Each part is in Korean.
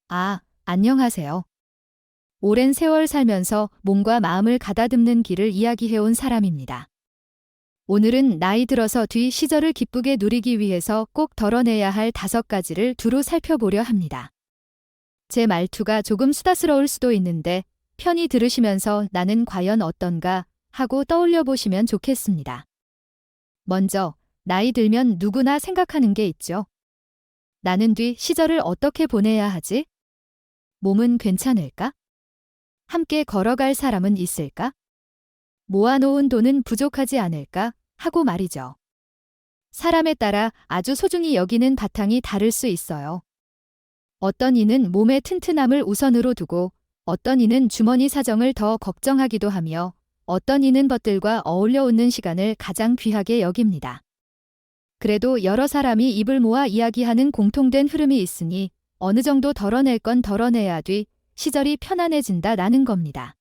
안녕하세요. 오랜 세월 살면서 몸과 마음을 가다듬는 길을 이야기해온 사람입니다. 오늘은 나이 들어서 뒤 시절을 기쁘게 누리기 위해서 꼭 덜어내야 할 5가지를 두루 살펴보려 합니다. 제 말투가 조금 수다스러울 수도 있는데 편히 들으시면서 나는 과연 어떤가 하고 떠올려 보시면 좋겠습니다. 먼저, 나이 들면 누구나 생각하는 게 있죠. 나는 뒤 시절을 어떻게 보내야 하지? 몸은 괜찮을까? 함께 걸어갈 사람은 있을까? 모아놓은 돈은 부족하지 않을까? 하고 말이죠. 사람에 따라 아주 소중히 여기는 바탕이 다를 수 있어요. 어떤 이는 몸의 튼튼함을 우선으로 두고 어떤 이는 주머니 사정을 더 걱정하기도 하며 어떤 이는 벗들과 어울려 웃는 시간을 가장 귀하게 여깁니다. 그래도 여러 사람이 입을 모아 이야기하는 공통된 흐름이 있으니 어느 정도 덜어낼 건 덜어내야 뒤 시절이 편안해진다라는 겁니다.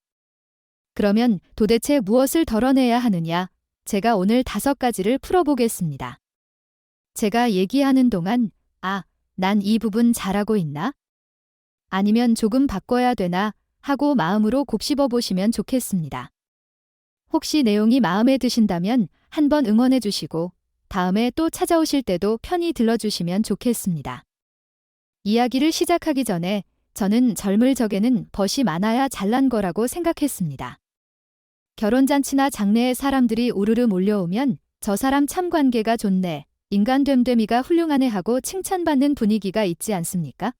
그러면 도대체 무엇을 덜어내야 하느냐? 제가 오늘 5가지를 풀어보겠습니다. 제가 얘기하는 동안 난 이 부분 잘하고 있나? 아니면 조금 바꿔야 되나? 하고 마음으로 곱씹어 보시면 좋겠습니다. 혹시 내용이 마음에 드신다면 한번 응원해 주시고 다음에 또 찾아오실 때도 편히 들러주시면 좋겠습니다. 이야기를 시작하기 전에 저는 젊을 적에는 벗이 많아야 잘난 거라고 생각했습니다. 결혼잔치나 장례에 사람들이 우르르 몰려오면 저 사람 참 관계가 좋네, 인간됨됨이가 훌륭하네 하고 칭찬받는 분위기가 있지 않습니까?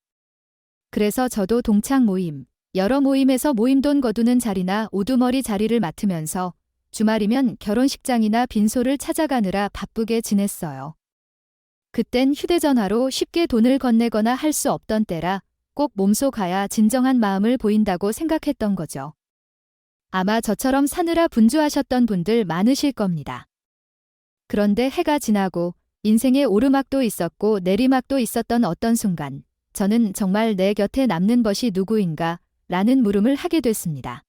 그래서 저도 동창 모임, 여러 모임에서 모임돈 거두는 자리나 우두머리 자리를 맡으면서 주말이면 결혼식장이나 빈소를 찾아가느라 바쁘게 지냈어요. 그땐 휴대전화로 쉽게 돈을 건네거나 할 수 없던 때라 꼭 몸소 가야 진정한 마음을 보인다고 생각했던 거죠. 아마 저처럼 사느라 분주하셨던 분들 많으실 겁니다. 그런데 해가 지나고 인생의 오르막도 있었고 내리막도 있었던 어떤 순간 저는 정말 내 곁에 남는 것이 누구인가 라는 물음을 하게 됐습니다.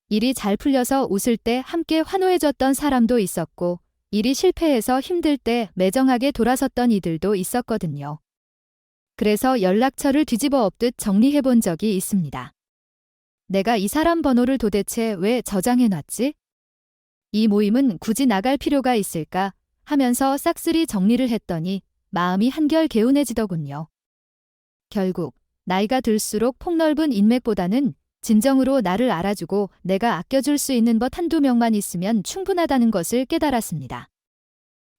일이 잘 풀려서 웃을 때 함께 환호해줬던 사람도 있었고 일이 실패해서 힘들 때 매정하게 돌아섰던 이들도 있었거든요. 그래서 연락처를 뒤집어 엎듯 정리해본 적이 있습니다. 내가 이 사람 번호를 도대체 왜 저장해놨지? 이 모임은 굳이 나갈 필요가 있을까? 하면서 싹쓸이 정리를 했더니 마음이 한결 개운해지더군요. 결국 나이가 들수록 폭넓은 인맥보다는 진정으로 나를 알아주고 내가 아껴줄 수 있는 것 한두 명만 있으면 충분하다는 것을 깨달았습니다.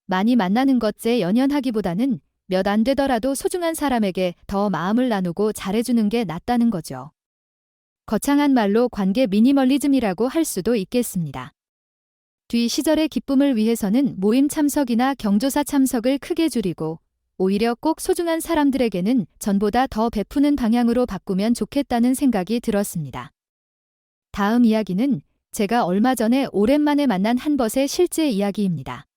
많이 만나는 것에 연연하기보다는 몇 안 되더라도 소중한 사람에게 더 마음을 나누고 잘해주는 게 낫다는 거죠. 거창한 말로 관계 미니멀리즘이라고 할 수도 있겠습니다. 뒤 시절의 기쁨을 위해서는 모임 참석이나 경조사 참석을 크게 줄이고 오히려 꼭 소중한 사람들에게는 전보다 더 베푸는 방향으로 바꾸면 좋겠다는 생각이 들었습니다. 다음 이야기는 제가 얼마 전에 오랜만에 만난 한 벗의 실제 이야기입니다.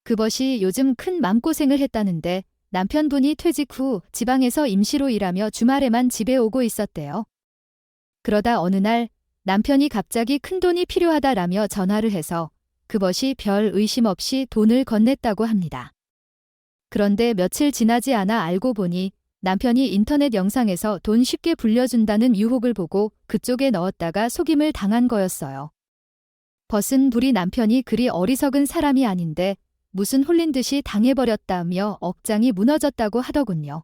그 벗이 요즘 큰 맘고생을 했다는데 남편분이 퇴직 후 지방에서 임시로 일하며 주말에만 집에 오고 있었대요. 그러다 어느 날 남편이 갑자기 큰돈이 필요하다라며 전화를 해서 그 벗이 별 의심 없이 돈을 건넸다고 합니다. 그런데 며칠 지나지 않아 알고 보니 남편이 인터넷 영상에서 돈 쉽게 불려준다는 유혹을 보고 그쪽에 넣었다가 속임을 당한 거였어요. 벗은 불이 남편이 그리 어리석은 사람이 아닌데 무슨 홀린 듯이 당해버렸다며 억장이 무너졌다고 하더군요.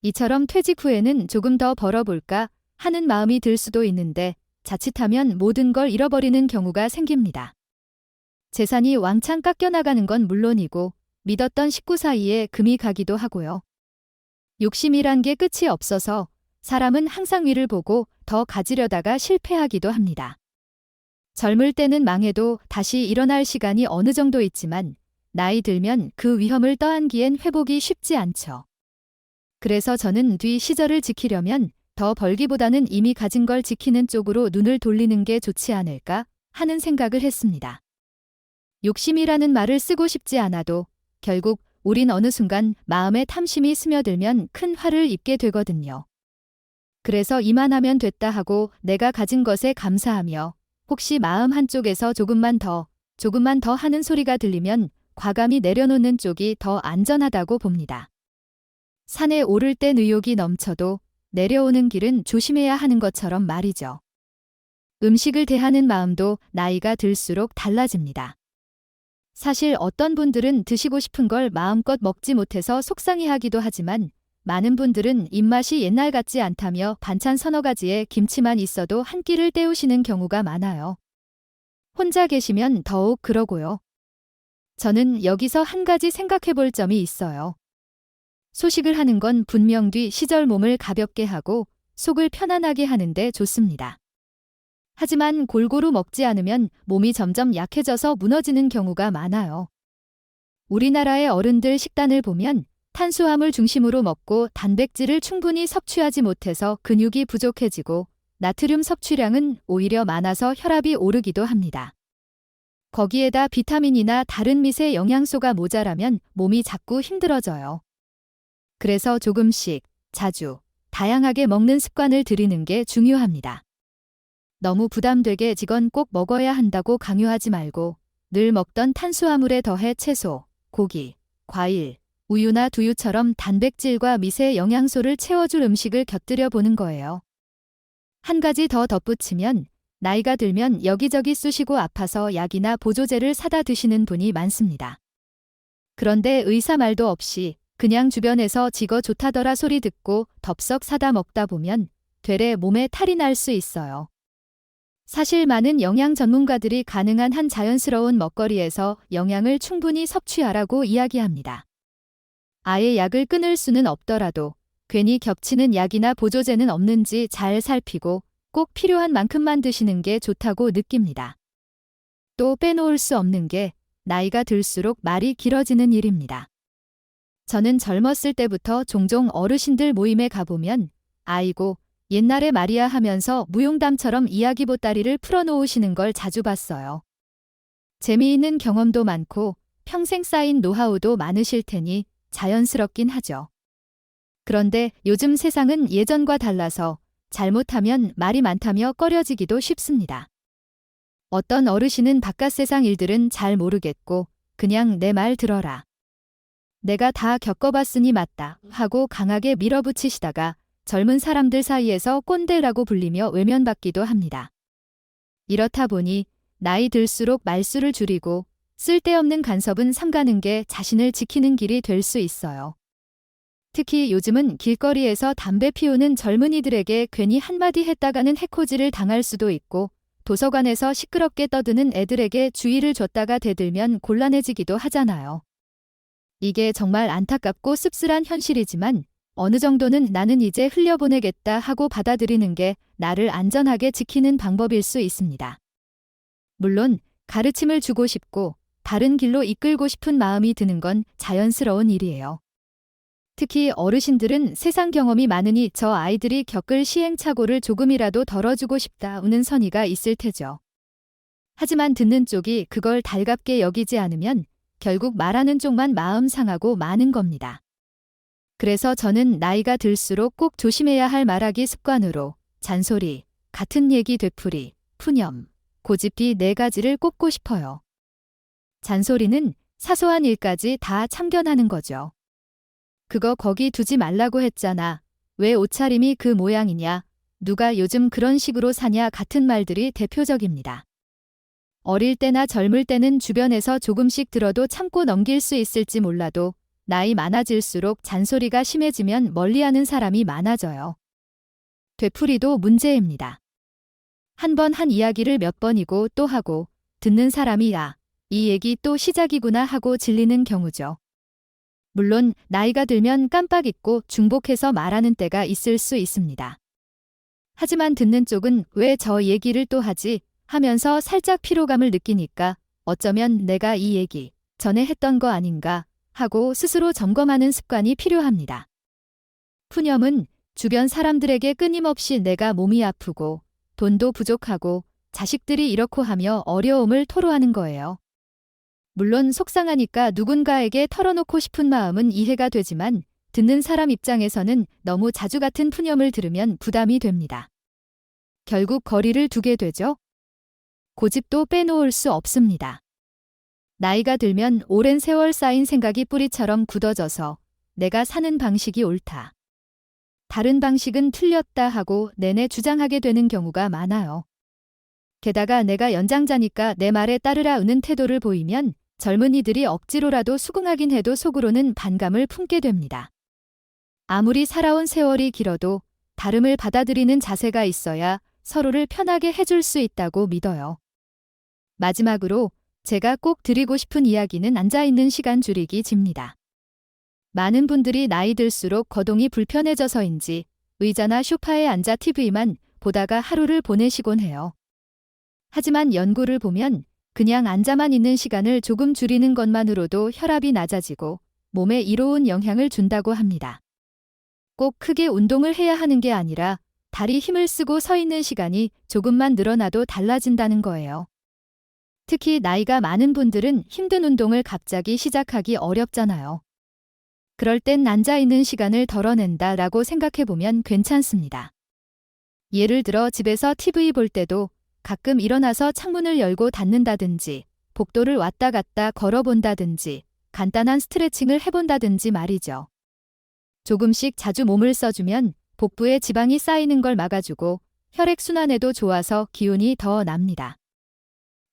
이처럼 퇴직 후에는 조금 더 벌어볼까 하는 마음이 들 수도 있는데 자칫하면 모든 걸 잃어버리는 경우가 생깁니다. 재산이 왕창 깎여나가는 건 물론이고 믿었던 식구 사이에 금이 가기도 하고요. 욕심이란 게 끝이 없어서 사람은 항상 위를 보고 더 가지려다가 실패하기도 합니다. 젊을 때는 망해도 다시 일어날 시간이 어느 정도 있지만 나이 들면 그 위험을 떠안기엔 회복이 쉽지 않죠. 그래서 저는 뒤 시절을 지키려면 더 벌기보다는 이미 가진 걸 지키는 쪽으로 눈을 돌리는 게 좋지 않을까 하는 생각을 했습니다. 욕심이라는 말을 쓰고 싶지 않아도 결국 우린 어느 순간 마음에 탐심이 스며들면 큰 화를 입게 되거든요. 그래서 이만하면 됐다 하고 내가 가진 것에 감사하며 혹시 마음 한쪽에서 조금만 더 하는 소리가 들리면 과감히 내려놓는 쪽이 더 안전하다고 봅니다. 산에 오를 땐 의욕이 넘쳐도 내려오는 길은 조심해야 하는 것처럼 말이죠. 음식을 대하는 마음도 나이가 들수록 달라집니다. 사실 어떤 분들은 드시고 싶은 걸 마음껏 먹지 못해서 속상해하기도 하지만 많은 분들은 입맛이 옛날 같지 않다며 반찬 서너 가지에 김치만 있어도 한 끼를 때우시는 경우가 많아요. 혼자 계시면 더욱 그러고요. 저는 여기서 한 가지 생각해 볼 점이 있어요. 소식을 하는 건 분명 뒤 시절 몸을 가볍게 하고 속을 편안하게 하는데 좋습니다. 하지만 골고루 먹지 않으면 몸이 점점 약해져서 무너지는 경우가 많아요. 우리나라의 어른들 식단을 보면 탄수화물 중심으로 먹고 단백질을 충분히 섭취하지 못해서 근육이 부족해지고 나트륨 섭취량은 오히려 많아서 혈압이 오르기도 합니다. 거기에다 비타민이나 다른 미세 영양소가 모자라면 몸이 자꾸 힘들어져요. 그래서 조금씩, 자주, 다양하게 먹는 습관을 들이는 게 중요합니다. 너무 부담되게 지건 꼭 먹어야 한다고 강요하지 말고 늘 먹던 탄수화물에 더해 채소, 고기, 과일, 우유나 두유처럼 단백질과 미세 영양소를 채워줄 음식을 곁들여 보는 거예요. 한 가지 더 덧붙이면 나이가 들면 여기저기 쑤시고 아파서 약이나 보조제를 사다 드시는 분이 많습니다. 그런데 의사 말도 없이 그냥 주변에서 지거 좋다더라 소리 듣고 덥석 사다 먹다 보면 되레 몸에 탈이 날 수 있어요. 사실 많은 영양 전문가들이 가능한 한 자연스러운 먹거리에서 영양을 충분히 섭취하라고 이야기합니다. 아예 약을 끊을 수는 없더라도 괜히 겹치는 약이나 보조제는 없는지 잘 살피고 꼭 필요한 만큼만 드시는 게 좋다고 느낍니다. 또 빼놓을 수 없는 게 나이가 들수록 말이 길어지는 일입니다. 저는 젊었을 때부터 종종 어르신들 모임에 가보면 아이고 옛날에 말이야 하면서 무용담처럼 이야기 보따리를 풀어놓으시는 걸 자주 봤어요. 재미있는 경험도 많고 평생 쌓인 노하우도 많으실 테니 자연스럽긴 하죠. 그런데 요즘 세상은 예전과 달라서 잘못하면 말이 많다며 꺼려지기도 쉽습니다. 어떤 어르신은 바깥 세상 일들은 잘 모르겠고 그냥 내 말 들어라. 내가 다 겪어봤으니 맞다 하고 강하게 밀어붙이시다가 젊은 사람들 사이에서 꼰대라고 불리며 외면받기도 합니다. 이렇다 보니 나이 들수록 말수를 줄이고 쓸데없는 간섭은 삼가는 게 자신을 지키는 길이 될 수 있어요. 특히 요즘은 길거리에서 담배 피우는 젊은이들에게 괜히 한마디 했다가는 해코지를 당할 수도 있고 도서관에서 시끄럽게 떠드는 애들에게 주의를 줬다가 대들면 곤란해지기도 하잖아요. 이게 정말 안타깝고 씁쓸한 현실이지만 어느 정도는 나는 이제 흘려보내겠다 하고 받아들이는 게 나를 안전하게 지키는 방법일 수 있습니다. 물론 가르침을 주고 싶고 다른 길로 이끌고 싶은 마음이 드는 건 자연스러운 일이에요. 특히 어르신들은 세상 경험이 많으니 저 아이들이 겪을 시행착오를 조금이라도 덜어주고 싶다는 선의가 있을 테죠. 하지만 듣는 쪽이 그걸 달갑게 여기지 않으면 결국 말하는 쪽만 마음 상하고 마는 겁니다. 그래서 저는 나이가 들수록 꼭 조심해야 할 말하기 습관으로 잔소리, 같은 얘기 되풀이, 푸념, 고집이 4가지를 꼽고 싶어요. 잔소리는 사소한 일까지 다 참견하는 거죠. 그거 거기 두지 말라고 했잖아. 왜 옷차림이 그 모양이냐. 누가 요즘 그런 식으로 사냐 같은 말들이 대표적입니다. 어릴 때나 젊을 때는 주변에서 조금씩 들어도 참고 넘길 수 있을지 몰라도 나이 많아질수록 잔소리가 심해지면 멀리하는 사람이 많아져요. 되풀이도 문제입니다. 한 번 한 이야기를 몇 번이고 또 하고 듣는 사람이 야, 이 얘기 또 시작이구나 하고 질리는 경우죠. 물론 나이가 들면 깜빡 잊고 중복해서 말하는 때가 있을 수 있습니다. 하지만 듣는 쪽은 왜 저 얘기를 또 하지 하면서 살짝 피로감을 느끼니까 어쩌면 내가 이 얘기 전에 했던 거 아닌가 하고 스스로 점검하는 습관이 필요합니다. 푸념은 주변 사람들에게 끊임없이 내가 몸이 아프고 돈도 부족하고 자식들이 이렇고 하며 어려움을 토로하는 거예요. 물론 속상하니까 누군가에게 털어놓고 싶은 마음은 이해가 되지만 듣는 사람 입장에서는 너무 자주 같은 푸념을 들으면 부담이 됩니다. 결국 거리를 두게 되죠. 고집도 빼놓을 수 없습니다. 나이가 들면 오랜 세월 쌓인 생각이 뿌리처럼 굳어져서 내가 사는 방식이 옳다. 다른 방식은 틀렸다 하고 내내 주장하게 되는 경우가 많아요. 게다가 내가 연장자니까 내 말에 따르라 는 태도를 보이면 젊은이들이 억지로라도 수긍하긴 해도 속으로는 반감을 품게 됩니다. 아무리 살아온 세월이 길어도 다름을 받아들이는 자세가 있어야 서로를 편하게 해줄 수 있다고 믿어요. 마지막으로 제가 꼭 드리고 싶은 이야기는 앉아있는 시간 줄이기입니다. 많은 분들이 나이 들수록 거동이 불편해져서인지 의자나 소파에 앉아 TV만 보다가 하루를 보내시곤 해요. 하지만 연구를 보면 그냥 앉아만 있는 시간을 조금 줄이는 것만으로도 혈압이 낮아지고 몸에 이로운 영향을 준다고 합니다. 꼭 크게 운동을 해야 하는 게 아니라 다리 힘을 쓰고 서 있는 시간이 조금만 늘어나도 달라진다는 거예요. 특히 나이가 많은 분들은 힘든 운동을 갑자기 시작하기 어렵잖아요. 그럴 땐 앉아있는 시간을 덜어낸다라고 생각해보면 괜찮습니다. 예를 들어 집에서 TV 볼 때도 가끔 일어나서 창문을 열고 닫는다든지 복도를 왔다 갔다 걸어본다든지 간단한 스트레칭을 해본다든지 말이죠. 조금씩 자주 몸을 써주면 복부에 지방이 쌓이는 걸 막아주고 혈액순환에도 좋아서 기운이 더 납니다.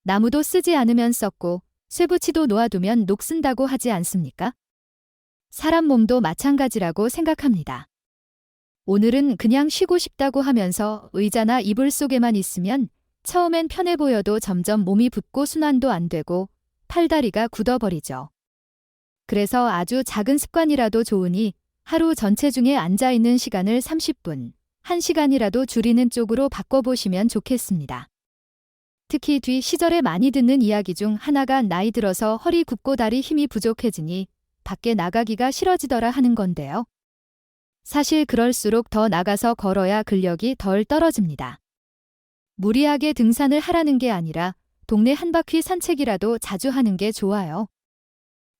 나무도 쓰지 않으면 썩고 쇠붙이도 놓아두면 녹슨다고 하지 않습니까? 사람 몸도 마찬가지라고 생각합니다. 오늘은 그냥 쉬고 싶다고 하면서 의자나 이불 속에만 있으면 처음엔 편해 보여도 점점 몸이 붓고 순환도 안 되고 팔다리가 굳어버리죠. 그래서 아주 작은 습관이라도 좋으니 하루 전체 중에 앉아있는 시간을 30분, 1시간이라도 줄이는 쪽으로 바꿔보시면 좋겠습니다. 특히 뒤 시절에 많이 듣는 이야기 중 하나가 나이 들어서 허리 굽고 다리 힘이 부족해지니 밖에 나가기가 싫어지더라 하는 건데요. 사실 그럴수록 더 나가서 걸어야 근력이 덜 떨어집니다. 무리하게 등산을 하라는 게 아니라 동네 한 바퀴 산책이라도 자주 하는 게 좋아요.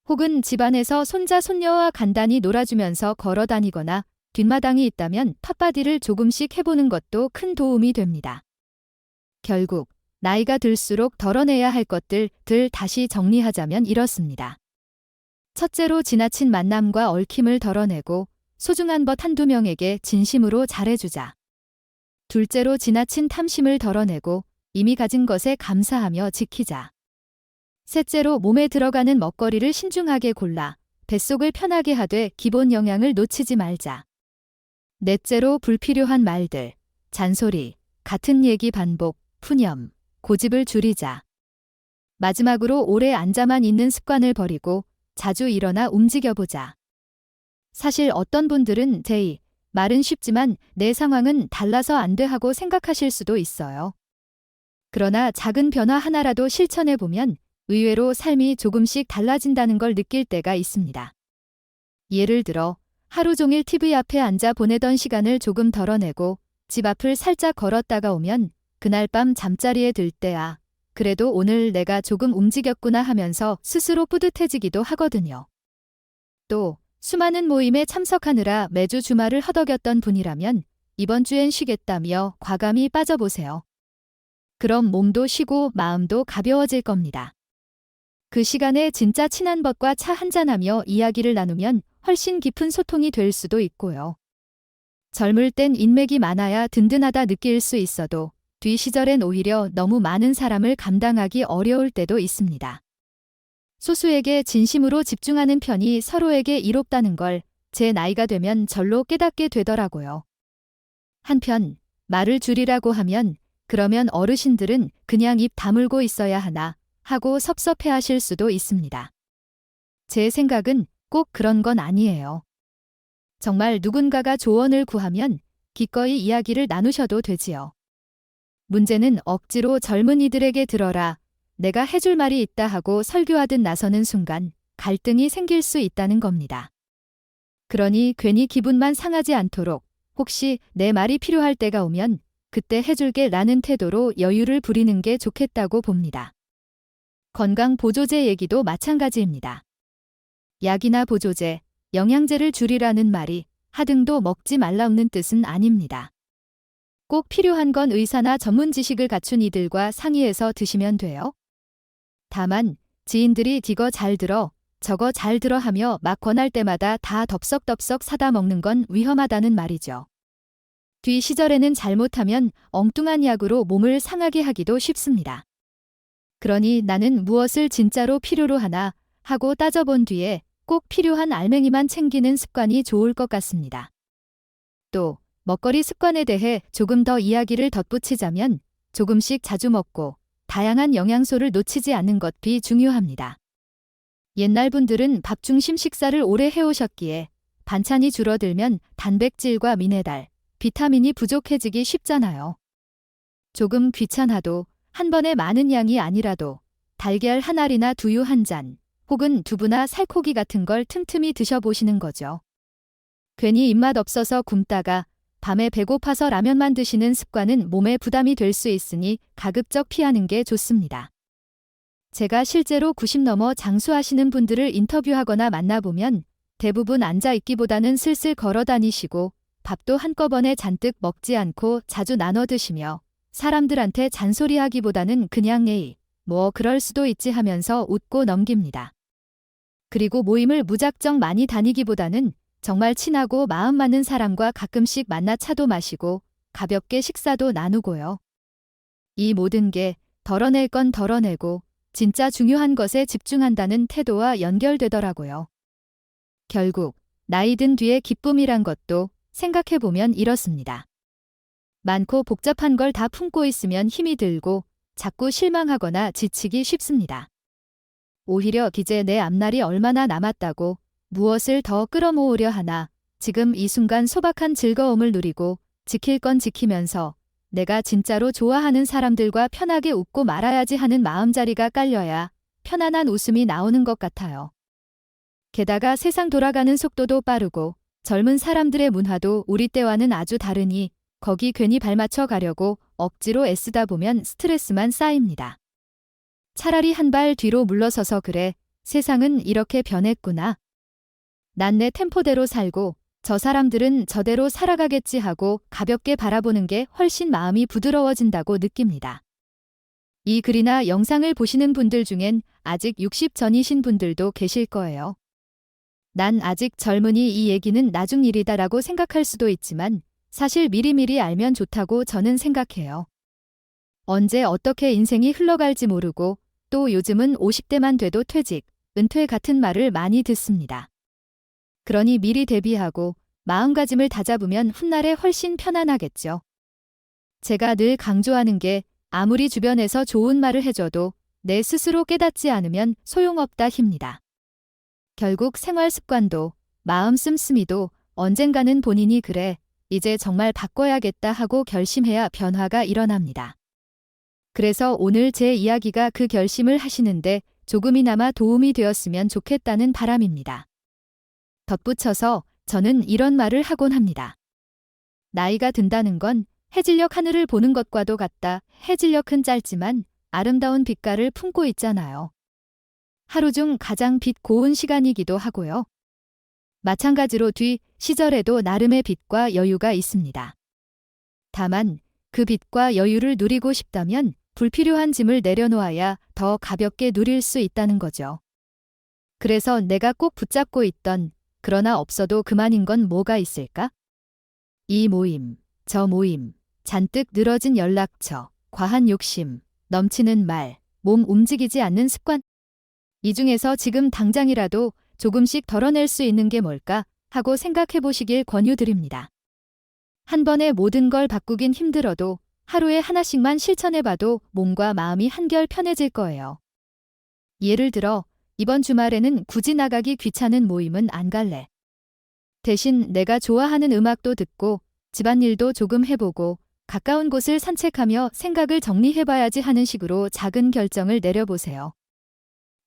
혹은 집안에서 손자 손녀와 간단히 놀아주면서 걸어 다니거나 뒷마당이 있다면 텃바디를 조금씩 해보는 것도 큰 도움이 됩니다. 결국 나이가 들수록 덜어내야 할 것들 다시 정리하자면 이렇습니다. 첫째로 지나친 만남과 얽힘을 덜어내고 소중한 것 한두 명에게 진심으로 잘해주자. 둘째로 지나친 탐심을 덜어내고 이미 가진 것에 감사하며 지키자. 셋째로 몸에 들어가는 먹거리를 신중하게 골라 뱃속을 편하게 하되 기본 영양을 놓치지 말자. 넷째로 불필요한 말들, 잔소리, 같은 얘기 반복, 푸념, 고집을 줄이자. 마지막으로 오래 앉아만 있는 습관을 버리고 자주 일어나 움직여보자. 사실 어떤 분들은 제이, 말은 쉽지만 내 상황은 달라서 안 돼 하고 생각하실 수도 있어요. 그러나 작은 변화 하나라도 실천해보면 의외로 삶이 조금씩 달라진다는 걸 느낄 때가 있습니다. 예를 들어 하루 종일 TV 앞에 앉아 보내던 시간을 조금 덜어내고 집 앞을 살짝 걸었다가 오면 그날 밤 잠자리에 들 때야 그래도 오늘 내가 조금 움직였구나 하면서 스스로 뿌듯해지기도 하거든요. 또 수많은 모임에 참석하느라 매주 주말을 허덕였던 분이라면 이번 주엔 쉬겠다며 과감히 빠져보세요. 그럼 몸도 쉬고 마음도 가벼워질 겁니다. 그 시간에 진짜 친한 벗과 차 한잔하며 이야기를 나누면 훨씬 깊은 소통이 될 수도 있고요. 젊을 땐 인맥이 많아야 든든하다 느낄 수 있어도 뒤 시절엔 오히려 너무 많은 사람을 감당하기 어려울 때도 있습니다. 소수에게 진심으로 집중하는 편이 서로에게 이롭다는 걸 제 나이가 되면 절로 깨닫게 되더라고요. 한편 말을 줄이라고 하면 그러면 어르신들은 그냥 입 다물고 있어야 하나 하고 섭섭해하실 수도 있습니다. 제 생각은 꼭 그런 건 아니에요. 정말 누군가가 조언을 구하면 기꺼이 이야기를 나누셔도 되지요. 문제는 억지로 젊은이들에게 들어라, 내가 해줄 말이 있다 하고 설교하듯 나서는 순간 갈등이 생길 수 있다는 겁니다. 그러니 괜히 기분만 상하지 않도록 혹시 내 말이 필요할 때가 오면 그때 해줄게 라는 태도로 여유를 부리는 게 좋겠다고 봅니다. 건강 보조제 얘기도 마찬가지입니다. 약이나 보조제, 영양제를 줄이라는 말이 하등도 먹지 말라는 뜻은 아닙니다. 꼭 필요한 건 의사나 전문 지식을 갖춘 이들과 상의해서 드시면 돼요. 다만 지인들이 디거 잘 들어 저거 잘 들어 하며 막 권할 때마다 다 덥석덥석 사다 먹는 건 위험하다는 말이죠. 뒤 시절에는 잘못하면 엉뚱한 약으로 몸을 상하게 하기도 쉽습니다. 그러니 나는 무엇을 진짜로 필요로 하나 하고 따져본 뒤에 꼭 필요한 알맹이만 챙기는 습관이 좋을 것 같습니다. 또 먹거리 습관에 대해 조금 더 이야기를 덧붙이자면 조금씩 자주 먹고 다양한 영양소를 놓치지 않는 것이 중요합니다. 옛날 분들은 밥 중심 식사를 오래 해오셨기에 반찬이 줄어들면 단백질과 미네랄, 비타민이 부족해지기 쉽잖아요. 조금 귀찮아도 한 번에 많은 양이 아니라도 달걀 한 알이나 두유 한 잔, 혹은 두부나 살코기 같은 걸 틈틈이 드셔보시는 거죠. 괜히 입맛 없어서 굶다가 밤에 배고파서 라면만 드시는 습관은 몸에 부담이 될 수 있으니 가급적 피하는 게 좋습니다. 제가 실제로 90 넘어 장수하시는 분들을 인터뷰하거나 만나보면 대부분 앉아있기보다는 슬슬 걸어 다니시고 밥도 한꺼번에 잔뜩 먹지 않고 자주 나눠 드시며 사람들한테 잔소리하기보다는 그냥 에이, 뭐 그럴 수도 있지 하면서 웃고 넘깁니다. 그리고 모임을 무작정 많이 다니기보다는 정말 친하고 마음 맞는 사람과 가끔씩 만나 차도 마시고 가볍게 식사도 나누고요. 이 모든 게 덜어낼 건 덜어내고 진짜 중요한 것에 집중한다는 태도와 연결되더라고요. 결국 나이 든 뒤에 기쁨이란 것도 생각해보면 이렇습니다. 많고 복잡한 걸 다 품고 있으면 힘이 들고 자꾸 실망하거나 지치기 쉽습니다. 오히려 이제 내 앞날이 얼마나 남았다고 무엇을 더 끌어모으려 하나 지금 이 순간 소박한 즐거움을 누리고 지킬 건 지키면서 내가 진짜로 좋아하는 사람들과 편하게 웃고 말아야지 하는 마음자리가 깔려야 편안한 웃음이 나오는 것 같아요. 게다가 세상 돌아가는 속도도 빠르고 젊은 사람들의 문화도 우리 때와는 아주 다르니 거기 괜히 발맞춰 가려고 억지로 애쓰다 보면 스트레스만 쌓입니다. 차라리 한 발 뒤로 물러서서 그래, 세상은 이렇게 변했구나. 난 내 템포대로 살고 저 사람들은 저대로 살아가겠지 하고 가볍게 바라보는 게 훨씬 마음이 부드러워진다고 느낍니다. 이 글이나 영상을 보시는 분들 중엔 아직 60 전이신 분들도 계실 거예요. 난 아직 젊으니 이 얘기는 나중 일이다라고 생각할 수도 있지만 사실 미리미리 알면 좋다고 저는 생각해요. 언제 어떻게 인생이 흘러갈지 모르고 또 요즘은 50대만 돼도 퇴직, 은퇴 같은 말을 많이 듣습니다. 그러니 미리 대비하고 마음가짐을 다잡으면 훗날에 훨씬 편안하겠죠. 제가 늘 강조하는 게 아무리 주변에서 좋은 말을 해줘도 내 스스로 깨닫지 않으면 소용없다입니다. 결국 생활 습관도 마음 씀씀이도 언젠가는 본인이 그래, 이제 정말 바꿔야겠다 하고 결심해야 변화가 일어납니다. 그래서 오늘 제 이야기가 그 결심을 하시는데 조금이나마 도움이 되었으면 좋겠다는 바람입니다. 덧붙여서 저는 이런 말을 하곤 합니다. 나이가 든다는 건 해질녘 하늘을 보는 것과도 같다. 해질녘은 짧지만 아름다운 빛깔을 품고 있잖아요. 하루 중 가장 빛 고운 시간이기도 하고요. 마찬가지로 뒤 시절에도 나름의 빛과 여유가 있습니다. 다만 그 빛과 여유를 누리고 싶다면 불필요한 짐을 내려놓아야 더 가볍게 누릴 수 있다는 거죠. 그래서 내가 꼭 붙잡고 있던 그러나 없어도 그만인 건 뭐가 있을까? 이 모임, 저 모임, 잔뜩 늘어진 연락처, 과한 욕심, 넘치는 말, 몸 움직이지 않는 습관. 이 중에서 지금 당장이라도 조금씩 덜어낼 수 있는 게 뭘까 하고 생각해 보시길 권유드립니다. 한 번에 모든 걸 바꾸긴 힘들어도 하루에 하나씩만 실천해봐도 몸과 마음이 한결 편해질 거예요. 예를 들어 이번 주말에는 굳이 나가기 귀찮은 모임은 안 갈래. 대신 내가 좋아하는 음악도 듣고 집안일도 조금 해보고 가까운 곳을 산책하며 생각을 정리해봐야지 하는 식으로 작은 결정을 내려보세요.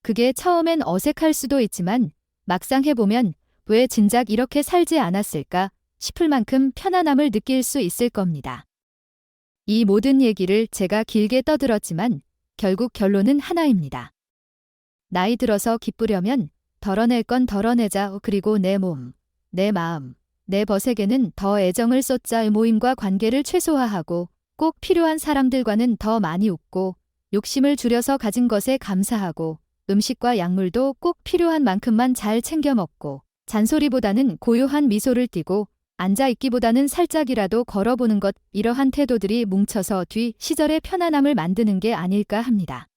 그게 처음엔 어색할 수도 있지만 막상 해보면 왜 진작 이렇게 살지 않았을까 싶을 만큼 편안함을 느낄 수 있을 겁니다. 이 모든 얘기를 제가 길게 떠들었지만 결국 결론은 하나입니다. 나이 들어서 기쁘려면 덜어낼 건 덜어내자. 그리고 내 몸, 내 마음, 내 벗에게는 더 애정을 쏟자. 모임과 관계를 최소화하고 꼭 필요한 사람들과는 더 많이 웃고 욕심을 줄여서 가진 것에 감사하고 음식과 약물도 꼭 필요한 만큼만 잘 챙겨 먹고 잔소리보다는 고요한 미소를 띠고 앉아있기보다는 살짝이라도 걸어보는 것, 이러한 태도들이 뭉쳐서 뒤 시절의 편안함을 만드는 게 아닐까 합니다.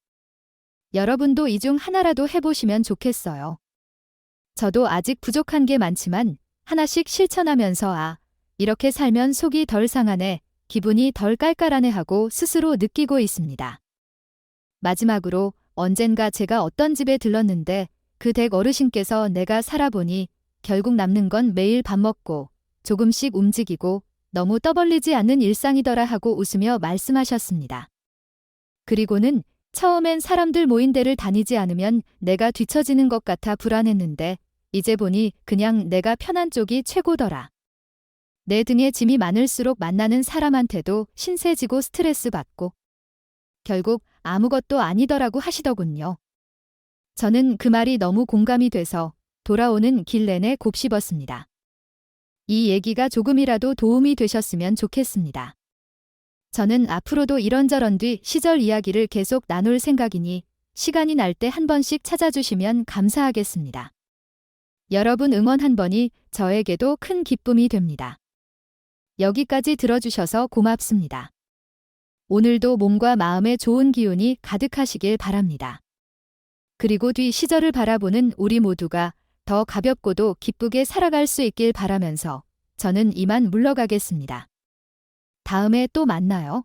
여러분도 이 중 하나라도 해보시면 좋겠어요. 저도 아직 부족한 게 많지만 하나씩 실천하면서 이렇게 살면 속이 덜 상하네, 기분이 덜 깔깔하네 하고 스스로 느끼고 있습니다. 마지막으로 언젠가 제가 어떤 집에 들렀는데 그 댁 어르신께서 내가 살아보니 결국 남는 건 매일 밥 먹고 조금씩 움직이고 너무 떠벌리지 않는 일상이더라 하고 웃으며 말씀하셨습니다. 그리고는 처음엔 사람들 모인 데를 다니지 않으면 내가 뒤처지는 것 같아 불안했는데 이제 보니 그냥 내가 편한 쪽이 최고더라. 내 등에 짐이 많을수록 만나는 사람한테도 신세지고 스트레스 받고 결국 아무것도 아니더라고 하시더군요. 저는 그 말이 너무 공감이 돼서 돌아오는 길 내내 곱씹었습니다. 이 얘기가 조금이라도 도움이 되셨으면 좋겠습니다. 저는 앞으로도 이런저런 뒤 시절 이야기를 계속 나눌 생각이니 시간이 날 때 한 번씩 찾아주시면 감사하겠습니다. 여러분 응원 한 번이 저에게도 큰 기쁨이 됩니다. 여기까지 들어주셔서 고맙습니다. 오늘도 몸과 마음에 좋은 기운이 가득하시길 바랍니다. 그리고 뒤 시절을 바라보는 우리 모두가 더 가볍고도 기쁘게 살아갈 수 있길 바라면서 저는 이만 물러가겠습니다. 다음에 또 만나요.